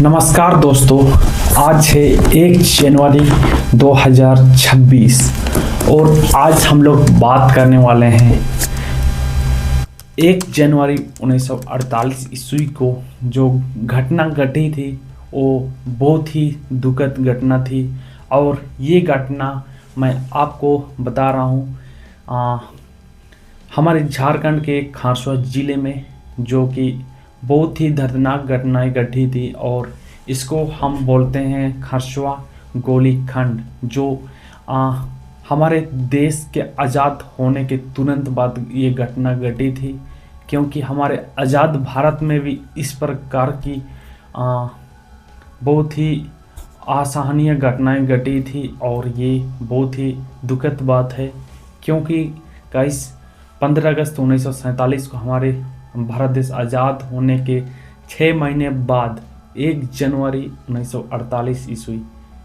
नमस्कार दोस्तों, आज है 1 जनवरी 2026 और आज हम लोग बात करने वाले हैं 1 जनवरी 1948 ईस्वी को जो घटना घटी थी वो बहुत ही दुखद घटना थी। और ये घटना मैं आपको बता रहा हूँ हमारे झारखंड के खारसुआ ज़िले में, जो कि बहुत ही दर्दनाक घटनाएं घटी थी और इसको हम बोलते हैं खारसुआ गोली कांड, जो हमारे देश के आज़ाद होने के तुरंत बाद ये घटना घटी थी। क्योंकि हमारे आज़ाद भारत में भी इस प्रकार की बहुत ही असहनीय घटनाएं घटी थी और ये बहुत ही दुखद बात है। क्योंकि गाइस 15 अगस्त 1947 को हमारे भारत देश आज़ाद होने के 6 महीने बाद 1 जनवरी 1948 ईस्वी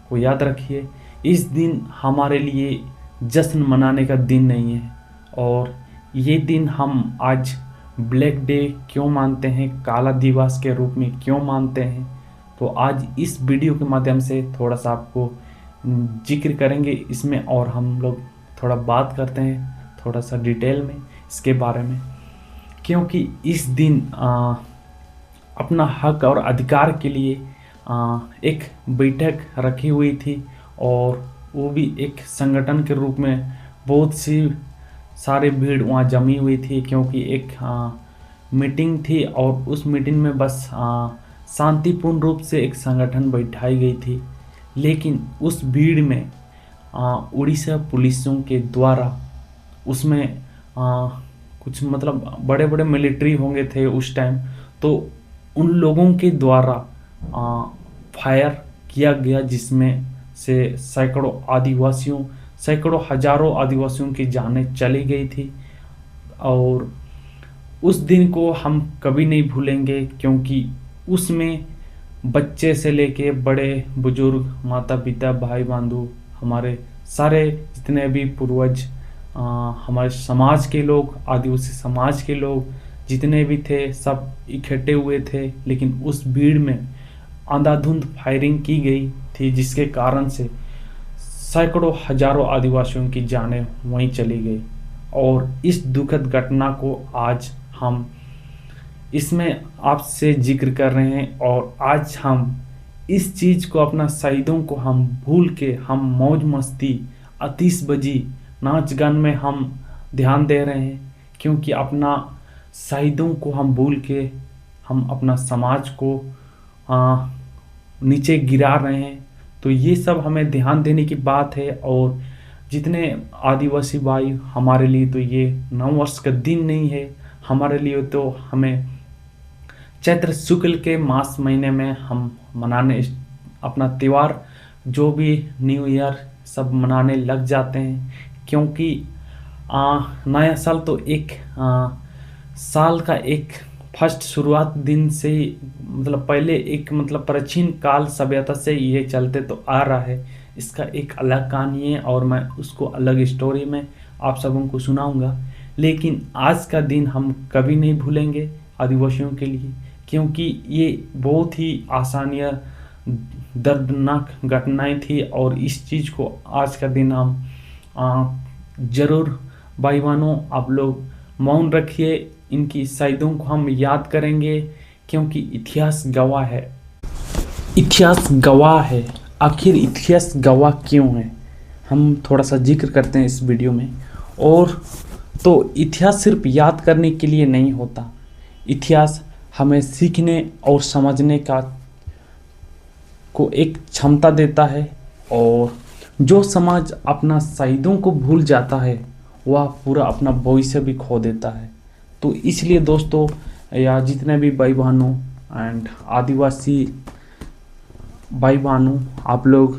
को याद रखिए। इस दिन हमारे लिए जश्न मनाने का दिन नहीं है और ये दिन हम आज ब्लैक डे क्यों मानते हैं, काला दिवस के रूप में क्यों मानते हैं, तो आज इस वीडियो के माध्यम से थोड़ा सा आपको जिक्र करेंगे इसमें और हम लोग थोड़ा बात करते हैं थोड़ा सा डिटेल में इसके बारे में। क्योंकि इस दिन अपना हक और अधिकार के लिए एक बैठक रखी हुई थी और वो भी एक संगठन के रूप में बहुत सी सारे भीड़ वहाँ जमी हुई थी। क्योंकि एक मीटिंग थी और उस मीटिंग में बस शांतिपूर्ण रूप से एक संगठन बैठाई गई थी। लेकिन उस भीड़ में उड़ीसा पुलिसों के द्वारा उसमें कुछ मतलब बड़े बड़े मिलिट्री होंगे थे उस टाइम, तो उन लोगों के द्वारा फायर किया गया, जिसमें से सैकड़ों हजारों आदिवासियों की जानें चली गई थी। और उस दिन को हम कभी नहीं भूलेंगे, क्योंकि उसमें बच्चे से लेके बड़े बुजुर्ग, माता पिता, भाई बंधु, हमारे सारे जितने भी पूर्वज, हमारे समाज के लोग, आदिवासी समाज के लोग जितने भी थे सब इकट्ठे हुए थे। लेकिन उस भीड़ में अंधाधुंध फायरिंग की गई थी, जिसके कारण से सैकड़ों हजारों आदिवासियों की जानें वहीं चली गई। और इस दुखद घटना को आज हम इसमें आपसे जिक्र कर रहे हैं और आज हम इस चीज़ को, अपना शहीदों को हम भूल के हम मौज मस्ती, आतिशबाजी, नाच गान में हम ध्यान दे रहे हैं। क्योंकि अपना शहीदों को हम भूल के हम अपना समाज को नीचे गिरा रहे हैं। तो ये सब हमें ध्यान देने की बात है। और जितने आदिवासी भाई, हमारे लिए तो ये नववर्ष का दिन नहीं है, हमारे लिए तो हमें चैत्र शुक्ल के मास महीने में हम मनाने अपना त्यौहार, जो भी न्यू ईयर सब मनाने लग जाते हैं। क्योंकि नया साल तो एक साल का एक फर्स्ट शुरुआत दिन से ही, मतलब पहले एक मतलब प्राचीन काल सभ्यता से ये चलते तो आ रहा है। इसका एक अलग कहानी है और मैं उसको अलग स्टोरी में आप सबों को सुनाऊंगा। लेकिन आज का दिन हम कभी नहीं भूलेंगे आदिवासियों के लिए, क्योंकि ये बहुत ही आसानियाँ दर्दनाक घटनाएं थी। और इस चीज़ को आज का दिन हम ज़रूर भाई बहनों आप लोग मौन रखिए, इनकी शहीदों को हम याद करेंगे। क्योंकि इतिहास गवाह है, इतिहास गवाह है। आखिर इतिहास गवाह क्यों है, हम थोड़ा सा जिक्र करते हैं इस वीडियो में। और तो इतिहास सिर्फ याद करने के लिए नहीं होता, इतिहास हमें सीखने और समझने को एक क्षमता देता है। और जो समाज अपना शहीदों को भूल जाता है वह पूरा अपना भविष्य भी खो देता है। तो इसलिए दोस्तों, या जितने भी भाई बहनों एंड आदिवासी भाई बहनों, आप लोग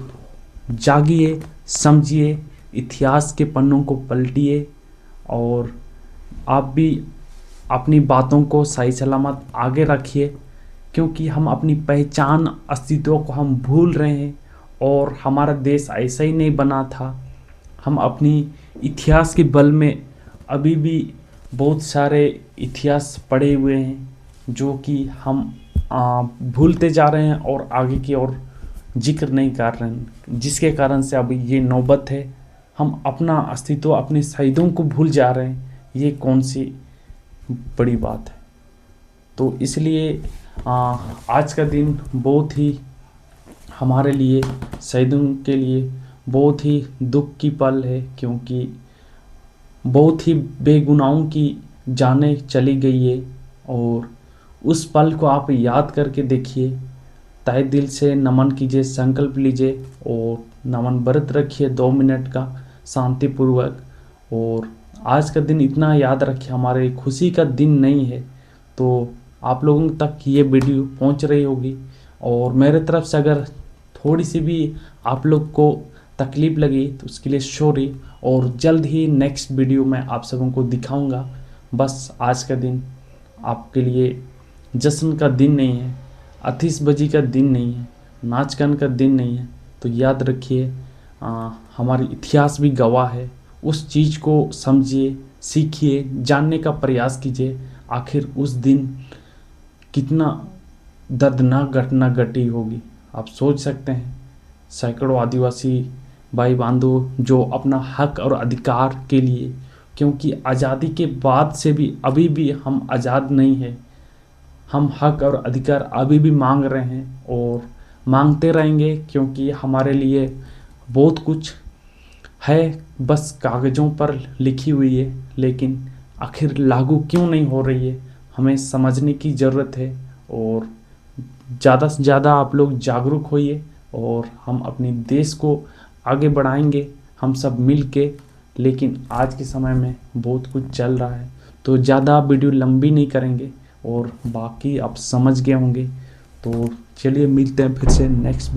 जागिए, समझिए, इतिहास के पन्नों को पलटिए और आप भी अपनी बातों को सही सलामत आगे रखिए। क्योंकि हम अपनी पहचान, अस्तित्व को हम भूल रहे हैं और हमारा देश ऐसा ही नहीं बना था। हम अपनी इतिहास के बल में अभी भी बहुत सारे इतिहास पढ़े हुए हैं, जो कि हम भूलते जा रहे हैं और आगे की ओर जिक्र नहीं कर रहे हैं, जिसके कारण से अभी ये नौबत है। हम अपना अस्तित्व, अपने शहीदों को भूल जा रहे हैं। ये कौन सी बड़ी बात है। तो इसलिए आज का दिन बहुत ही हमारे लिए, शहीदों के लिए बहुत ही दुख की पल है, क्योंकि बहुत ही बेगुनाहों की जानें चली गई है। और उस पल को आप याद करके देखिए, तहे दिल से नमन कीजिए, संकल्प लीजिए और नमन व्रत रखिए 2 मिनट का शांतिपूर्वक। और आज का दिन इतना याद रखिए, हमारे खुशी का दिन नहीं है। तो आप लोगों तक ये वीडियो पहुंच रही होगी, और मेरे तरफ से अगर थोड़ी सी भी आप लोग को तकलीफ़ लगी तो उसके लिए सॉरी। और जल्द ही नेक्स्ट वीडियो में आप सबों को दिखाऊंगा। बस आज का दिन आपके लिए जश्न का दिन नहीं है, आतिशबाजी का दिन नहीं है, नाच गान का दिन नहीं है। तो याद रखिए, हमारी इतिहास भी गवाह है। उस चीज़ को समझिए, सीखिए, जानने का प्रयास कीजिए। आखिर उस दिन कितना दर्दनाक घटना घटी होगी, आप सोच सकते हैं। सैकड़ों आदिवासी भाई बंधु जो अपना हक और अधिकार के लिए, क्योंकि आज़ादी के बाद से भी अभी भी हम आज़ाद नहीं हैं। हम हक और अधिकार अभी भी मांग रहे हैं और मांगते रहेंगे, क्योंकि हमारे लिए बहुत कुछ है, बस कागज़ों पर लिखी हुई है। लेकिन आखिर लागू क्यों नहीं हो रही है, हमें समझने की ज़रूरत है। और ज़्यादा से ज़्यादा आप लोग जागरूक होइए और हम अपने देश को आगे बढ़ाएंगे, हम सब मिल के। लेकिन आज के समय में बहुत कुछ चल रहा है, तो ज़्यादा वीडियो लंबी नहीं करेंगे और बाकी आप समझ गए होंगे। तो चलिए मिलते हैं फिर से नेक्स्ट वीडियो।